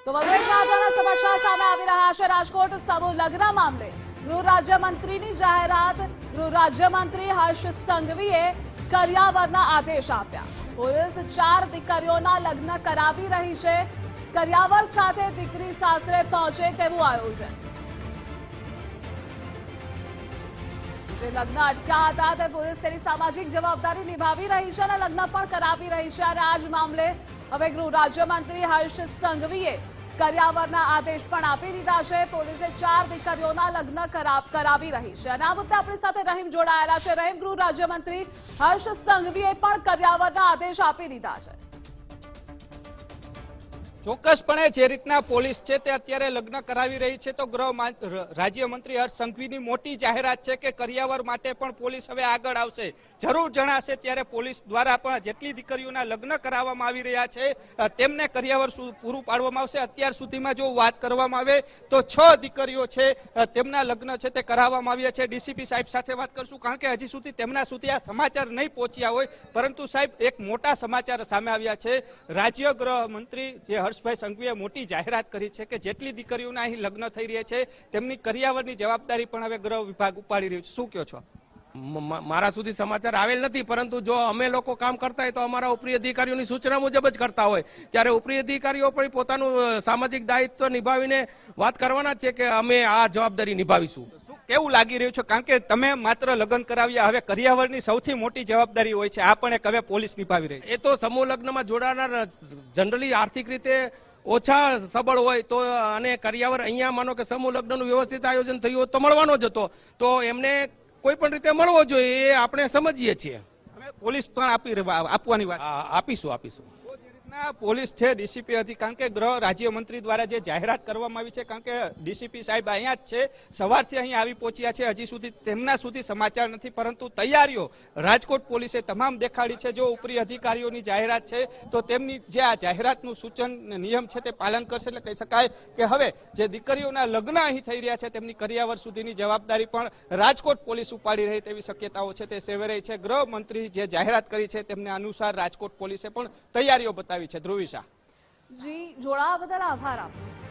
તો વધુ એક મહત્વના સમાચાર સામે આવી રહ્યા છે। રાજકોટ સમૂહ લગ્ન મામલે ગૃહ રાજ્યમંત્રીની જાહેરાત। ગૃહ રાજ્યમંત્રી હર્ષ સંઘવીએ કરિયાવરના આદેશ આપ્યા। પોલીસ 4 દીકરીઓના લગ્ન કરાવી રહી છે। કરિયાવર સાથે દીકરી સાસરે પહોંચે તેવું આયોજન। જે લગ્ન અટક્યા હતા તે પોલીસ તેની સામાજિક જવાબદારી નિભાવી રહી છે અને લગ્ન પણ કરાવી રહી છે। અને આ જ મામલે હવે ગૃહ રાજ્યમંત્રી હર્ષ સંઘવીએ કરિયાવરના આદેશ પણ આપી દીધા છે। પોલીસે 4 દીકરીઓના લગ્ન કરાવી રહી છે અને આ મુદ્દે આપણી સાથે રહીમ જોડાયેલા છે। રહીમ, ગૃહ રાજ્યમંત્રી હર્ષ સંઘવીએ પણ કરિયાવરના આદેશ આપી દીધા છે। ચોક્કસપણે જે રીતના પોલીસ છે તે અત્યારે લગ્ન કરાવી રહી છે તો ગૃહ રાજ્યમંત્રી હર્ષ સંઘવીની મોટી જાહેરાત છે કે કરિયાવર માટે પણ પોલીસ હવે આગળ આવશે। જરૂર જણાશે ત્યારે પોલીસ દ્વારા પણ જેટલી દીકરીઓના લગ્ન કરાવવામાં આવી રહ્યા છે તેમને કરિયાવર પૂરું પાડવામાં આવશે। અત્યાર સુધીમાં જો વાત કરવામાં આવે તો 6 દીકરીઓ છે તેમના લગ્ન છે તે કરાવવામાં આવ્યા છે। ડીસીપી સાહેબ સાથે વાત કરશું કારણ કે હજી સુધી તેમના સુધી આ સમાચાર નહીં પહોંચ્યા હોય, પરંતુ સાહેબ એક મોટા સમાચાર સામે આવ્યા છે। રાજ્ય ગૃહમંત્રી જે હર્ષભાઈ સંઘવીએ મોટી જાહેરાત કરી છે કે જેટલી દીકરીઓના અહીં લગ્ન થઈ રહ્યા છે તેમની કરિયાવરની જવાબદારી પણ હવે ગૃહ વિભાગ ઉપાડી રહ્યું છે। શું કહો છો? મારા સુધી સમાચાર આવેલ નથી, પરંતુ જો અમે લોકો કામ કરતા હોય તો અમારા ઉપરી અધિકારીઓની સૂચના મુજબ જ કરતા હોય, ત્યારે ઉપરી અધિકારીઓ પણ પોતાનું સામાજિક દાયિત્વ નિભાવીને વાત કરવાના છે કે અમે આ જવાબદારી નિભાવીશું। કેવું લાગી રહ્યું છે કારણ કે તમે માત્ર લગ્ન કરાવ્યા, હવે કરિયાવરની સૌથી મોટી જવાબદારી હોય છે, આ પણ એક હવે પોલીસ નિભાવી રહી છે। એ તો સમૂહ લગ્નમાં જોડાનાર જનરલી આર્થિક રીતે ઓછા સબળ હોય તો અને કરિયાવર અહીંયા માનો કે સમૂહ લગ્નનું વ્યવસ્થિત આયોજન થયું હોય તો મળવાનો જ હતો, તો એમને કોઈ પણ રીતે મળવો જોઈએ એ આપણે સમજીએ છીએ। હવે પોલીસ પણ આપવાની વાત આપીશું। પોલીસ છે ડીસીપી હતી કારણ કે ગૃહ રાજ્યમંત્રી દ્વારા જે જાહેરાત કરવામાં આવી છે, કારણ કે ડીસીપી સાહેબ અહીંયા જ છે, સવારથી અહીં આવી પહોંચ્યા છે, હજી સુધી તેમના સુધી સમાચાર નથી, પરંતુ તૈયારીઓ રાજકોટ પોલીસે તમામ દેખાડી છે। જો ઉપરી અધિકારીઓની જાહેરાત છે તો તેમની જે આ જાહેરાતનું સૂચન નિયમ છે તે પાલન કરશે। એટલે કહી શકાય કે હવે જે દીકરીઓના લગ્ન અહીં થઈ રહ્યા છે તેમની કરિયાવર સુધીની જવાબદારી પણ રાજકોટ પોલીસ ઉપાડી રહી તેવી શક્યતાઓ છે તે સેવાઈ રહી છે। ગૃહમંત્રી જે જાહેરાત કરી છે તેમને અનુસાર રાજકોટ પોલીસે પણ તૈયારીઓ બતાવી છે। ધ્રુવિશા જી, જોડાવા બદલ આભાર આપનો।